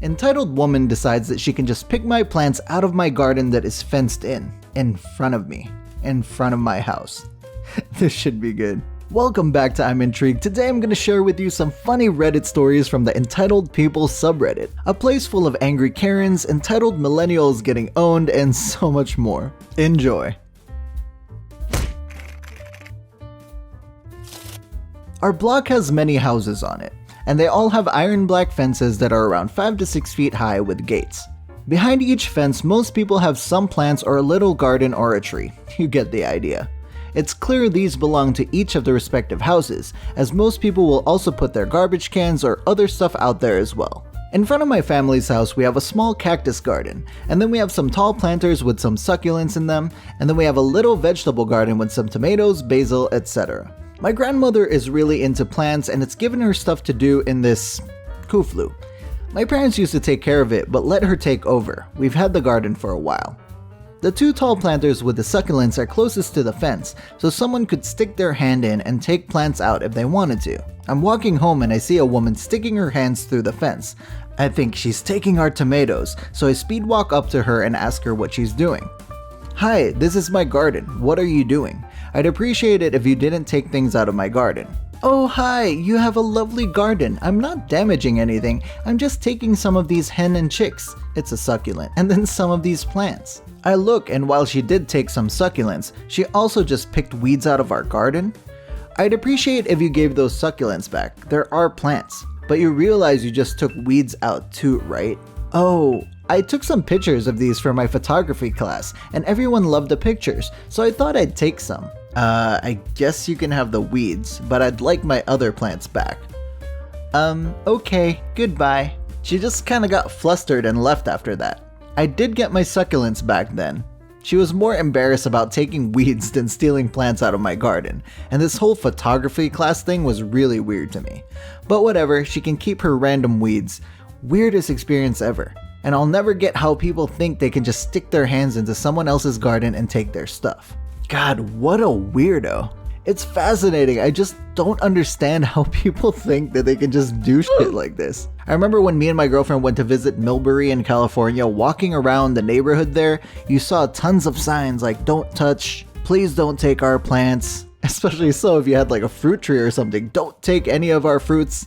Entitled woman decides that she can just pick my plants out of my garden that is fenced in front of me, in front of my house. This should be good. Welcome back to I'm Intrigued. Today I'm going to share with you some funny Reddit stories from the Entitled People subreddit, a place full of angry Karens, entitled millennials getting owned, and so much more. Enjoy. Our block has many houses on it, and they all have iron black fences that are around 5 to 6 feet high with gates. Behind each fence, most people have some plants or a little garden or a tree. You get the idea. It's clear these belong to each of the respective houses, as most people will also put their garbage cans or other stuff out there as well. In front of my family's house, we have a small cactus garden, and then we have some tall planters with some succulents in them, and then we have a little vegetable garden with some tomatoes, basil, etc. My grandmother is really into plants, and it's given her stuff to do in this kuflu. My parents used to take care of it, but let her take over. We've had the garden for a while. The two tall planters with the succulents are closest to the fence, so someone could stick their hand in and take plants out if they wanted to. I'm walking home and I see a woman sticking her hands through the fence. I think she's taking our tomatoes, so I speed walk up to her and ask her what she's doing. "Hi, this is my garden. What are you doing? I'd appreciate it if you didn't take things out of my garden." "Oh, hi, you have a lovely garden. I'm not damaging anything. I'm just taking some of these hen and chicks," it's a succulent, "and then some of these plants." I look, and while she did take some succulents, she also just picked weeds out of our garden. "I'd appreciate if you gave those succulents back. There are plants. But you realize you just took weeds out too, right?" "Oh, I took some pictures of these for my photography class, and everyone loved the pictures, so I thought I'd take some." I guess you can have the weeds, but I'd like my other plants back." Okay, goodbye." She just kinda got flustered and left after that. I did get my succulents back then. She was more embarrassed about taking weeds than stealing plants out of my garden, and this whole photography class thing was really weird to me. But whatever, she can keep her random weeds. Weirdest experience ever. And I'll never get how people think they can just stick their hands into someone else's garden and take their stuff. God, what a weirdo. It's fascinating. I just don't understand how people think that they can just do shit like this. I remember when me and my girlfriend went to visit Millbury in California, walking around the neighborhood there, you saw tons of signs like "Don't touch," "Please don't take our plants," especially so if you had like a fruit tree or something, "Don't take any of our fruits."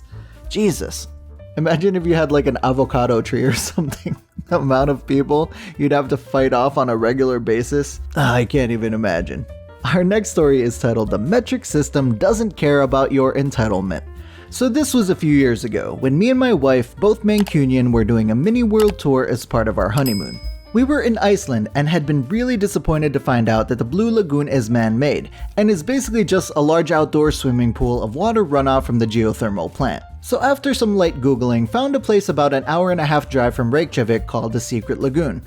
Jesus. Imagine if you had like an avocado tree or something. The amount of people you'd have to fight off on a regular basis. I can't even imagine. Our next story is titled "The Metric System Doesn't Care About Your Entitlement." So this was a few years ago, when me and my wife, both Mancunian, were doing a mini world tour as part of our honeymoon. We were in Iceland and had been really disappointed to find out that the Blue Lagoon is man-made, and is basically just a large outdoor swimming pool of water runoff from the geothermal plant. So after some light googling, found a place about an hour-and-a-half drive from Reykjavik called the Secret Lagoon.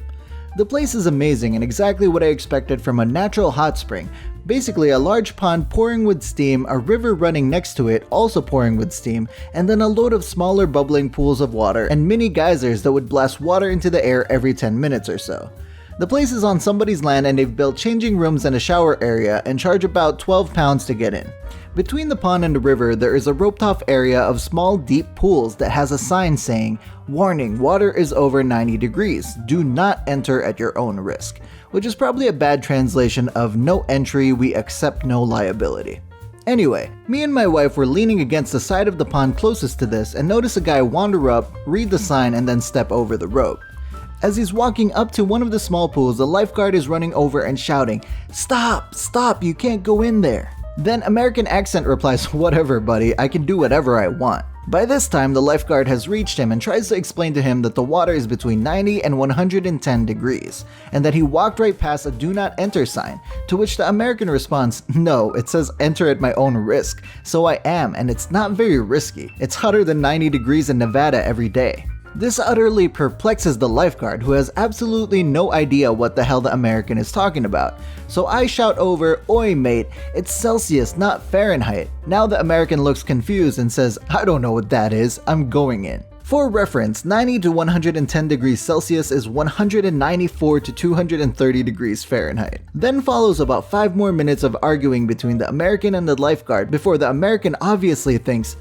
The place is amazing and exactly what I expected from a natural hot spring. Basically a large pond pouring with steam, a river running next to it also pouring with steam, and then a load of smaller bubbling pools of water and mini geysers that would blast water into the air every 10 minutes or so. The place is on somebody's land and they've built changing rooms and a shower area and charge about £12 to get in. Between the pond and the river, there is a roped-off area of small, deep pools that has a sign saying, "Warning, water is over 90 degrees. Do not enter at your own risk," which is probably a bad translation of "No entry, we accept no liability." Anyway, me and my wife were leaning against the side of the pond closest to this and notice a guy wander up, read the sign, and then step over the rope. As he's walking up to one of the small pools, the lifeguard is running over and shouting, "Stop, stop, you can't go in there." Then American accent replies, "Whatever, buddy, I can do whatever I want." By this time, the lifeguard has reached him and tries to explain to him that the water is between 90 and 110 degrees, and that he walked right past a "Do Not Enter" sign, to which the American responds, "No, it says enter at my own risk, so I am, and it's not very risky. It's hotter than 90 degrees in Nevada every day." This utterly perplexes the lifeguard, who has absolutely no idea what the hell the American is talking about. So I shout over, "Oi mate, it's Celsius, not Fahrenheit." Now the American looks confused and says, "I don't know what that is, I'm going in." For reference, 90 to 110 degrees Celsius is 194 to 230 degrees Fahrenheit. Then follows about 5 more minutes of arguing between the American and the lifeguard before the American obviously thinks,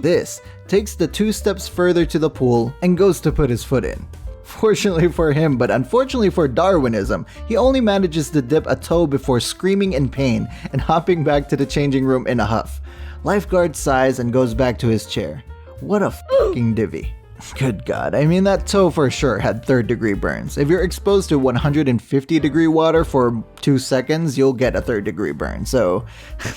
this, takes the 2 steps further to the pool and goes to put his foot in. Fortunately for him, but unfortunately for Darwinism, he only manages to dip a toe before screaming in pain and hopping back to the changing room in a huff. Lifeguard sighs and goes back to his chair. What a fucking divvy. Good God, I mean that toe for sure had 3rd-degree burns. If you're exposed to 150-degree water for 2 seconds, you'll get a 3rd-degree burn. So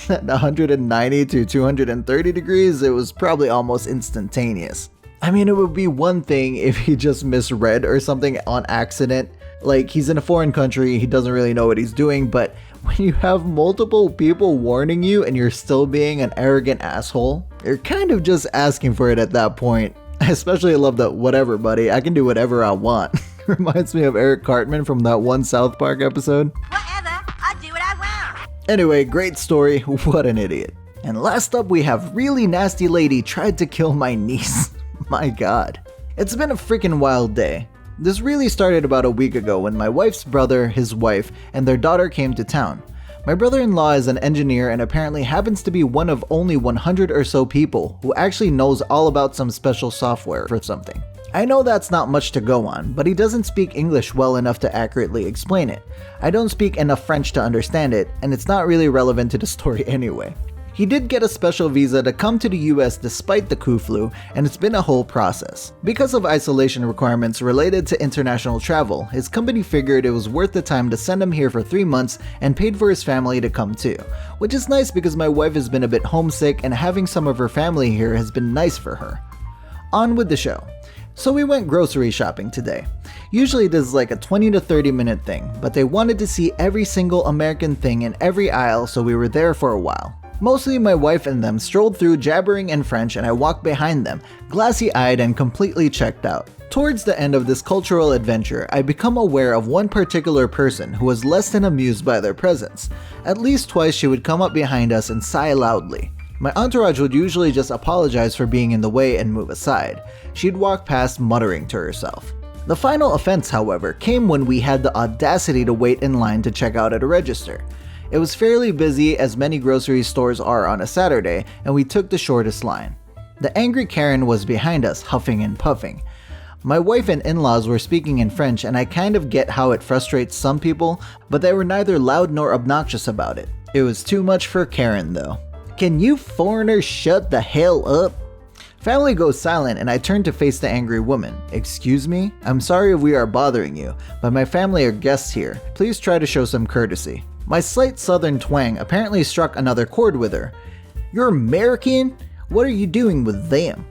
at 190 to 230 degrees, it was probably almost instantaneous. I mean, it would be one thing if he just misread or something on accident. Like, he's in a foreign country, he doesn't really know what he's doing, but when you have multiple people warning you and you're still being an arrogant asshole, you're kind of just asking for it at that point. I especially love the "whatever, buddy, I can do whatever I want." Reminds me of Eric Cartman from that one South Park episode. Whatever, I do what I want. Anyway, great story, what an idiot. And last up we have really nasty lady tried to kill my niece. My God. It's been a freaking wild day. This really started about a week ago when my wife's brother, his wife, and their daughter came to town. My brother-in-law is an engineer and apparently happens to be one of only 100 or so people who actually knows all about some special software for something. I know that's not much to go on, but he doesn't speak English well enough to accurately explain it. I don't speak enough French to understand it, and it's not really relevant to the story anyway. He did get a special visa to come to the US despite the coup flu, and it's been a whole process. Because of isolation requirements related to international travel, his company figured it was worth the time to send him here for 3 months and paid for his family to come too. Which is nice because my wife has been a bit homesick and having some of her family here has been nice for her. On with the show. So we went grocery shopping today. Usually this is like a 20 to 30 minute thing, but they wanted to see every single American thing in every aisle, so we were there for a while. Mostly my wife and them strolled through jabbering in French and I walked behind them, glassy-eyed and completely checked out. Towards the end of this cultural adventure, I become aware of one particular person who was less than amused by their presence. At least twice she would come up behind us and sigh loudly. My entourage would usually just apologize for being in the way and move aside. She'd walk past muttering to herself. The final offense, however, came when we had the audacity to wait in line to check out at a register. It was fairly busy, as many grocery stores are on a Saturday, and we took the shortest line. The angry Karen was behind us, huffing and puffing. My wife and in-laws were speaking in French, and I kind of get how it frustrates some people, but they were neither loud nor obnoxious about it. It was too much for Karen though. "Can you foreigners shut the hell up?" Family goes silent and I turn to face the angry woman. "Excuse me? I'm sorry if we are bothering you, but my family are guests here. Please try to show some courtesy." My slight southern twang apparently struck another chord with her. "You're American? What are you doing with them?"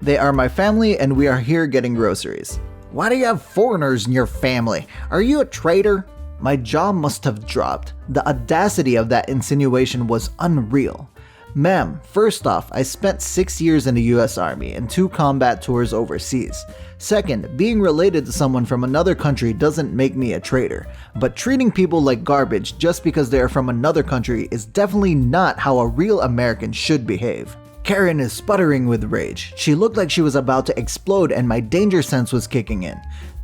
"They are my family and we are here getting groceries." "Why do you have foreigners in your family? Are you a traitor?" My jaw must have dropped. The audacity of that insinuation was unreal. "Ma'am, first off, I spent 6 years in the US Army and 2 combat tours overseas. Second, being related to someone from another country doesn't make me a traitor. But treating people like garbage just because they are from another country is definitely not how a real American should behave." Karen is sputtering with rage. She looked like she was about to explode and my danger sense was kicking in.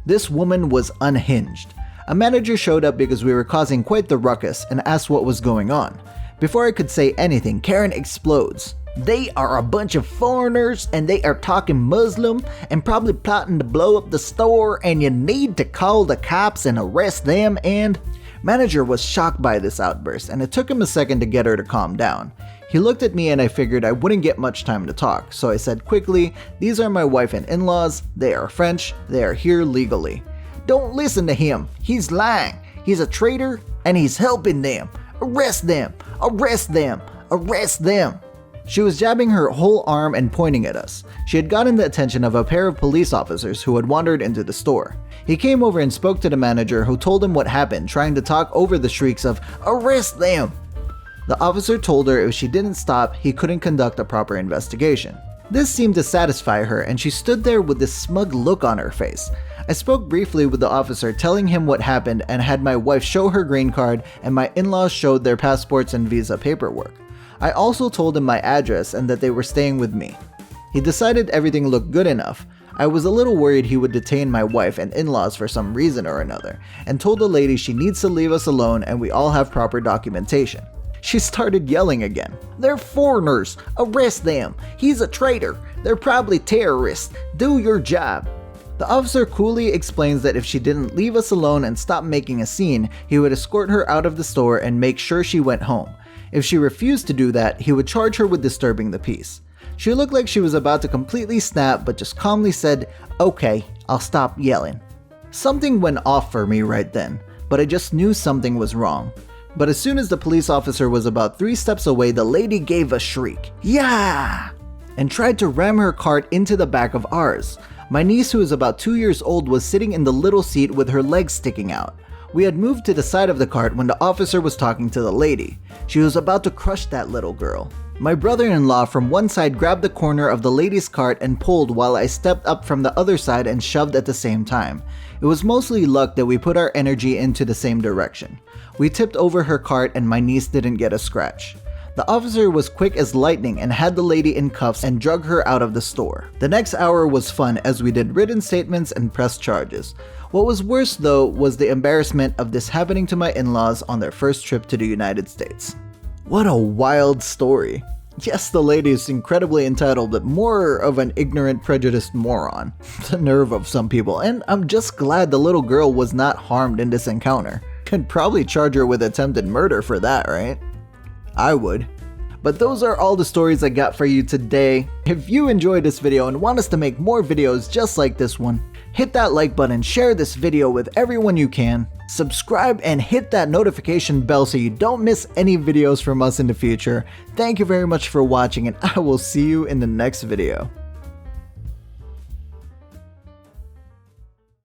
This woman was unhinged. A manager showed up because we were causing quite the ruckus and asked what was going on. Before I could say anything, Karen explodes. "They are a bunch of foreigners and they are talking Muslim and probably plotting to blow up the store, and you need to call the cops and arrest them and..." Manager was shocked by this outburst and it took him a second to get her to calm down. He looked at me and I figured I wouldn't get much time to talk, so I said quickly, "These are my wife and in-laws, they are French, they are here legally." "Don't listen to him, he's lying, he's a traitor and he's helping them. Arrest them! Arrest them! Arrest them!" She was jabbing her whole arm and pointing at us. She had gotten the attention of a pair of police officers who had wandered into the store. He came over and spoke to the manager, who told him what happened, trying to talk over the shrieks of "Arrest them!" The officer told her if she didn't stop, he couldn't conduct a proper investigation. This seemed to satisfy her and she stood there with this smug look on her face. I spoke briefly with the officer, telling him what happened, and had my wife show her green card and my in-laws showed their passports and visa paperwork. I also told him my address and that they were staying with me. He decided everything looked good enough. I was a little worried he would detain my wife and in-laws for some reason or another, and told the lady she needs to leave us alone and we all have proper documentation. She started yelling again. "They're foreigners! Arrest them! He's a traitor! They're probably terrorists! Do your job!" The officer coolly explains that if she didn't leave us alone and stop making a scene, he would escort her out of the store and make sure she went home. If she refused to do that, he would charge her with disturbing the peace. She looked like she was about to completely snap, but just calmly said, "Okay, I'll stop yelling." Something went off for me right then, but I just knew something was wrong. But as soon as the police officer was about 3 steps away, the lady gave a shriek, "Yeah!" and tried to ram her cart into the back of ours. My niece, who is about 2 years old, was sitting in the little seat with her legs sticking out. We had moved to the side of the cart when the officer was talking to the lady. She was about to crush that little girl. My brother-in-law from one side grabbed the corner of the lady's cart and pulled while I stepped up from the other side and shoved at the same time. It was mostly luck that we put our energy into the same direction. We tipped over her cart and my niece didn't get a scratch. The officer was quick as lightning and had the lady in cuffs and drug her out of the store. The next hour was fun as we did written statements and pressed charges. What was worse though was the embarrassment of this happening to my in-laws on their first trip to the United States. What a wild story. Yes, the lady is incredibly entitled, but more of an ignorant, prejudiced moron. The nerve of some people, and I'm just glad the little girl was not harmed in this encounter. Could probably charge her with attempted murder for that, right? I would. But those are all the stories I got for you today. If you enjoyed this video and want us to make more videos just like this one, hit that like button, share this video with everyone you can, subscribe and hit that notification bell so you don't miss any videos from us in the future. Thank you very much for watching and I will see you in the next video.